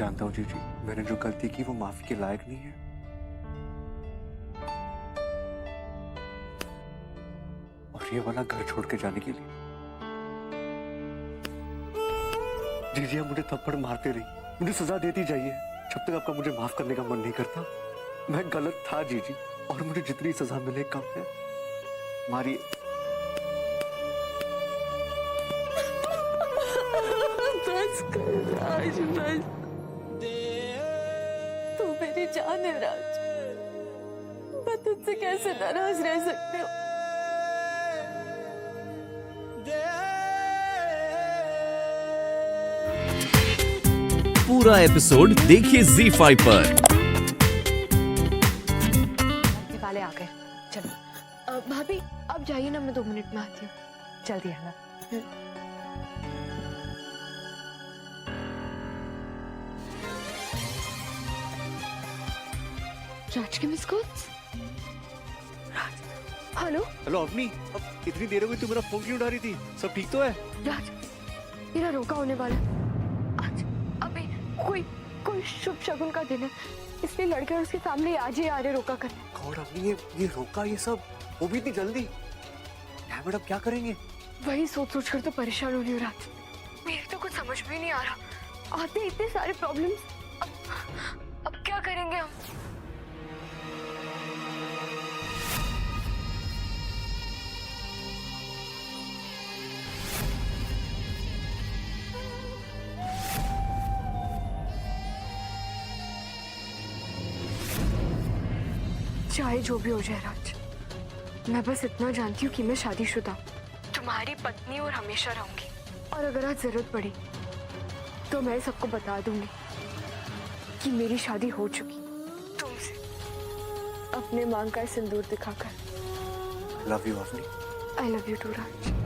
जानता हूँ जीजी, मैंने जो गलती की वो माफी के लायक नहीं है। और ये वाला घर छोड़ के जाने के लिए जीजी आप मुझे थप्पड़ मारते रही, मुझे सजा देती जाइए जब तक आपका मुझे माफ करने का मन नहीं करता। मैं गलत था जीजी, और मुझे जितनी सजा मिले कम है। मारिए। बस कर राज, बस। तू मेरी जान है राज, मैं तुझसे कैसे नाराज रह सकती हूँ। पूरा एपिसोड देखिए ZEE5 पर। वाले आ गए, चलो। भाभी आप जाइए ना, मैं 2 मिनट में आती हूँ। जल्दी आना। राज के miss calls. Hello hello Avni, अब इतनी देर हो गई, तू मेरा फोन क्यों उठा रही थी? सब ठीक तो है? राज, मेरा रोका होने वाला है आज। अभी कोई कोई शुभ शगुन का दिन है, इसलिए लड़के और उसकी फैमिली आज ही आ रहे रोका करने। गॉड अवनी, ये रोका, ये सब वो भी इतनी जल्दी? मैडम क्या करेंगे? वही सोच सोच कर तो परेशान हो रही हूँ राज। मेरे तो कुछ समझ में नहीं आ रहा, आते इतने सारे प्रॉब्लम्स। अब क्या करेंगे हम? चाहे जो भी हो जाए राज, मैं बस इतना जानती हूँ कि मैं शादीशुदा हूँ, तुम्हारी पत्नी और हमेशा रहूंगी। और अगर आज जरूरत पड़ी तो मैं सबको बता दूंगी कि मेरी शादी हो चुकी तुमसे, अपने मांग का सिंदूर दिखाकर। Love you Avni. I love you too Raj.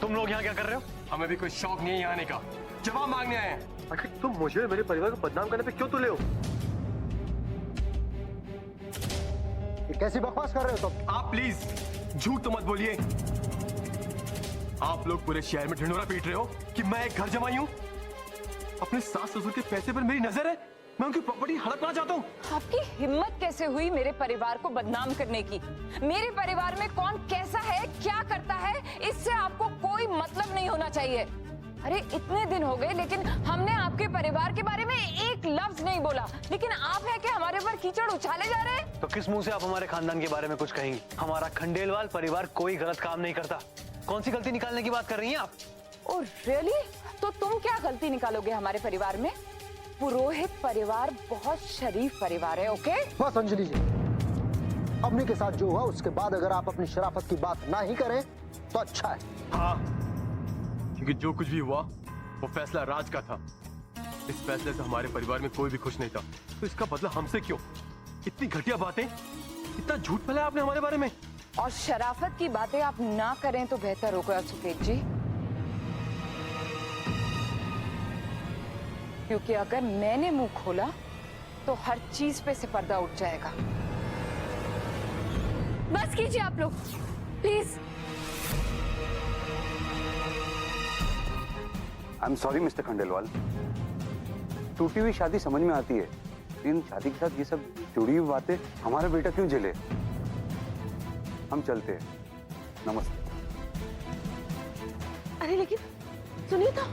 तुम लोग यहाँ क्या कर रहे हो? हमें भी कोई शौक नहीं है यहाँ आने का, जवाब मांगने आए हैं। आखिर तुम मुझे और मेरे परिवार को बदनाम करने पे क्यों तुले हो? ये कैसी बकवास कर रहे हो तुम? आप प्लीज झूठ तो मत बोलिए। आप लोग पूरे शहर में ढिंढोरा पीट रहे हो कि मैं एक घर जमाई हूँ। अपने सास ससुर के पैसे पर मेरी नजर है, मैं उनकी प्रॉपर्टी हड़पना चाहता हूँ। आपकी हिम्मत कैसे हुई मेरे परिवार को बदनाम करने की? मेरे परिवार में कौन कैसा है, क्या करता है, इससे आपको कोई मतलब नहीं होना चाहिए। अरे इतने दिन हो गए लेकिन हमने आपके परिवार के बारे में एक लफ्ज नहीं बोला, लेकिन आप है कि हमारे ऊपर कीचड़ उछाले जा रहे हैं। तो किस मुंह से आप हमारे खानदान के बारे में कुछ कहेंगी? हमारा खंडेलवाल परिवार कोई गलत काम नहीं करता। कौन सी गलती निकालने की बात कर रही हैं आप? Oh really? तो तुम क्या गलती निकालोगे हमारे परिवार में? पुरोहित परिवार बहुत शरीफ परिवार है, ओके? बस अंजलि जी, अवनी के साथ जो हुआ उसके बाद अगर आप अपनी शराफत की बात ना ही करें तो अच्छा है। हाँ, क्योंकि जो कुछ भी हुआ वो फैसला राज का था। इस फैसले से हमारे परिवार में कोई भी खुश नहीं था, तो इसका बदला हमसे क्यों? इतनी घटिया बातें, इतना झूठ फैलाया आपने हमारे बारे में। और शराफत की बातें आप ना करें तो बेहतर होगा सुकेत जी, क्योंकि अगर मैंने मुंह खोला तो हर चीज पे से पर्दा उठ जाएगा। बस कीजिए आप लोग please. I am sorry mister Khandelwal, टूटी हुई शादी समझ में आती है, लेकिन शादी के साथ ये सब जुड़ी हुई बातें हमारा बेटा क्यों झेले? हम चलते हैं, नमस्ते। अरे लेकिन सुनिए तो।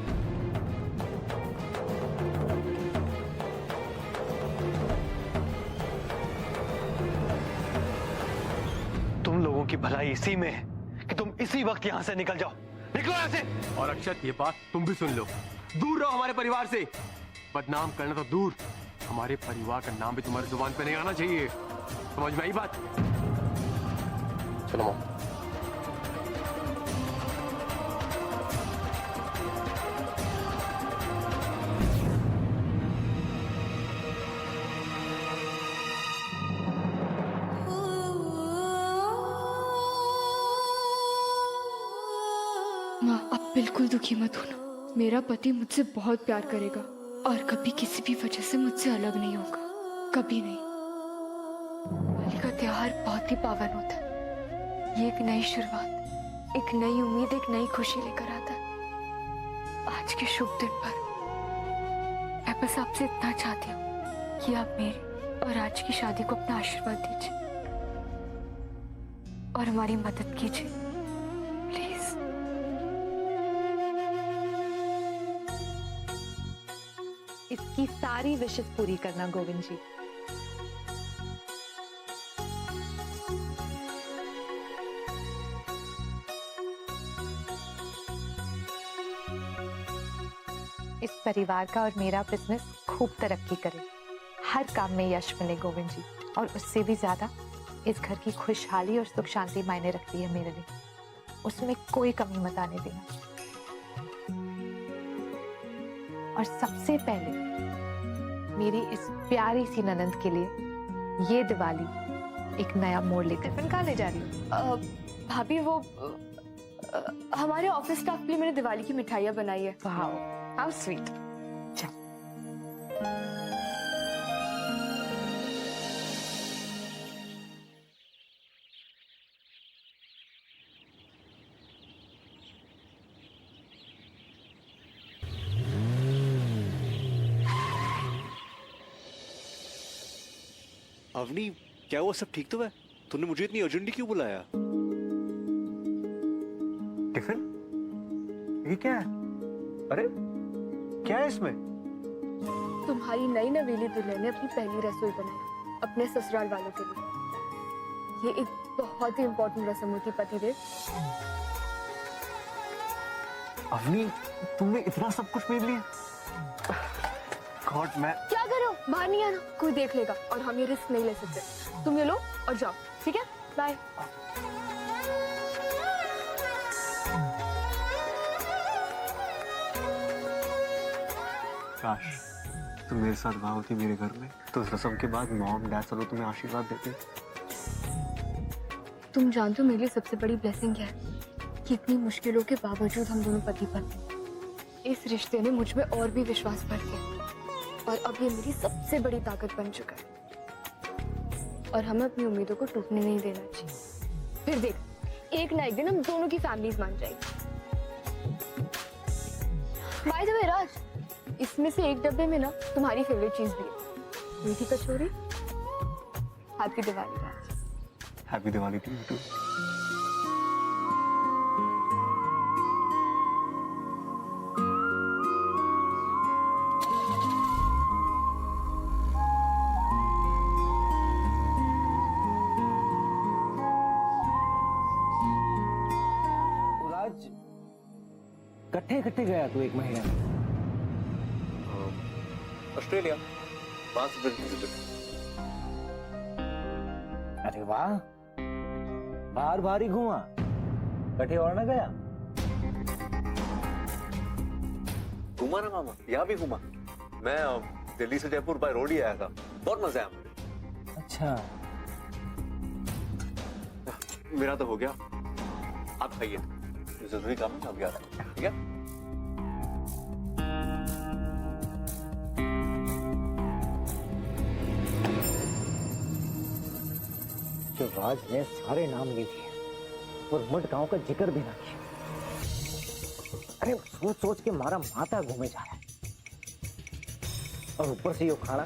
तुम लोगों की भलाई इसी में है कि तुम इसी वक्त यहाँ से निकल जाओ। निकलो यहाँ से। और अक्षत, ये बात तुम भी सुन लो, दूर रहो हमारे परिवार से। बदनाम करना तो दूर, हमारे परिवार का नाम भी तुम्हारी जुबान पे नहीं आना चाहिए। समझ में आई बात? चलो माँ। माँ अब बिल्कुल दुखी मत होना, मेरा पति मुझसे बहुत प्यार करेगा और कभी किसी भी वजह से मुझसे अलग नहीं होगा, कभी नहीं। होली का त्योहार बहुत ही पावन होता है। ये एक नई शुरुआत, एक नई उम्मीद, एक नई खुशी लेकर आता है। आज के शुभ दिन पर मैं बस आपसे इतना चाहती हूँ कि आप मेरी और आज की शादी को अपना आशीर्वाद दीजिए और हमारी मदद कीजिए, प्लीज। इसकी सारी विशेष पूरी करना गोविंद जी। इस परिवार का और मेरा बिजनेस खूब तरक्की करे, हर काम में यश मिले गोविंद जी, और उससे भी ज्यादा इस घर की खुशहाली और सुख शांति मायने रखती है मेरे लिए। उसमें कोई कमी मत आने देना। और सबसे पहले मेरी इस प्यारी सी ननंद के लिए ये दिवाली एक नया मोड़ लेकर कहाँ ले जा रही हूँ? भाभी वो हमारे ऑफिस स्टाफ के लिए मैंने दिवाली की मिठाइयाँ बनाई है। Wow, how sweet. अवनी, क्या हुआ? सब ठीक तो है? तूने मुझे इतनी अर्जेंटली क्यों बुलाया? टिफिन? ये क्या है? अरे क्या है इसमें? तुम्हारी नई नवेली दुल्हन ने अपनी पहली रसोई बनाई अपने ससुराल वालों के लिए। ये एक बहुत ही इम्पोर्टेंट रस्म होती पतिदेव। अवनी, तुमने इतना सब कुछ मेरे लिए? गॉड, मैं क्या करो? बाहर नहीं आना, कोई देख लेगा और हम ये रिस्क नहीं ले सकते। तुम ये लो और जाओ, ठीक है? बाय। काश तुम मेरे साथ वहां होती मेरे घर में, तो इस रस्म के बाद मॉम डैड सब लोग तुम्हें आशीर्वाद देते। तुम जानते हो मेरे लिए सबसे बड़ी ब्लेसिंग क्या है? कि इतनी मुश्किलों के बावजूद हम दोनों पति पत्नी। इस रिश्ते ने मुझ में और भी विश्वास भर दिया और अब ये मेरी सबसे बड़ी ताकत बन चुका है और हमें अपनी उम्मीदों को टूटने नहीं देना चाहिए। फिर देख, एक ना एक दिन हम दोनों की फैमिलीज मान जाएगी। बाय द वे राज, इसमें से एक डब्बे में ना तुम्हारी फेवरेट चीज भी है, मीठी कचौरी। Happy Diwali Raj. Happy Diwali to you too. कट्ठे कट्ठे गया तू एक महीने में? ऑस्ट्रेलिया, वहां से विजिट। अरे वाह, बाहर बाहर ही घूमा, कट्ठे और ना गया? घूमा ना मामा, यहाँ भी घूमा। मैं दिल्ली से जयपुर बाय रोड ही आया था, बहुत मजा आया मुझे। अच्छा, मेरा तो हो गया, आप खाइए, जरूरी काम है, अभी आता हूं, ठीक है? जो राज ने सारे नाम ले लिए और मट गांव का जिक्र भी ना किया। अरे सोच सोच के मारा माथा घूमे जा रहा है, और ऊपर से ये खाना।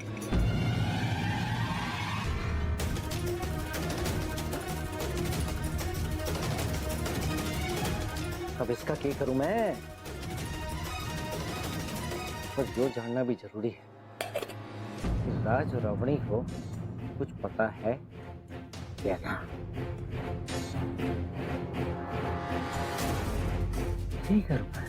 अब इसका क्या करूं मैं? पर जो जानना भी जरूरी है कि राज और अवनी को कुछ पता है क्या ना? ठीक करूं मैं।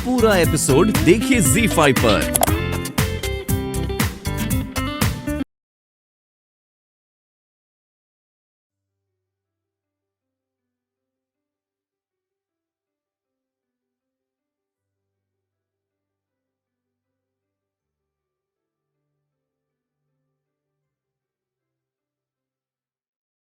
पूरा एपिसोड देखिए ZEE5 पर।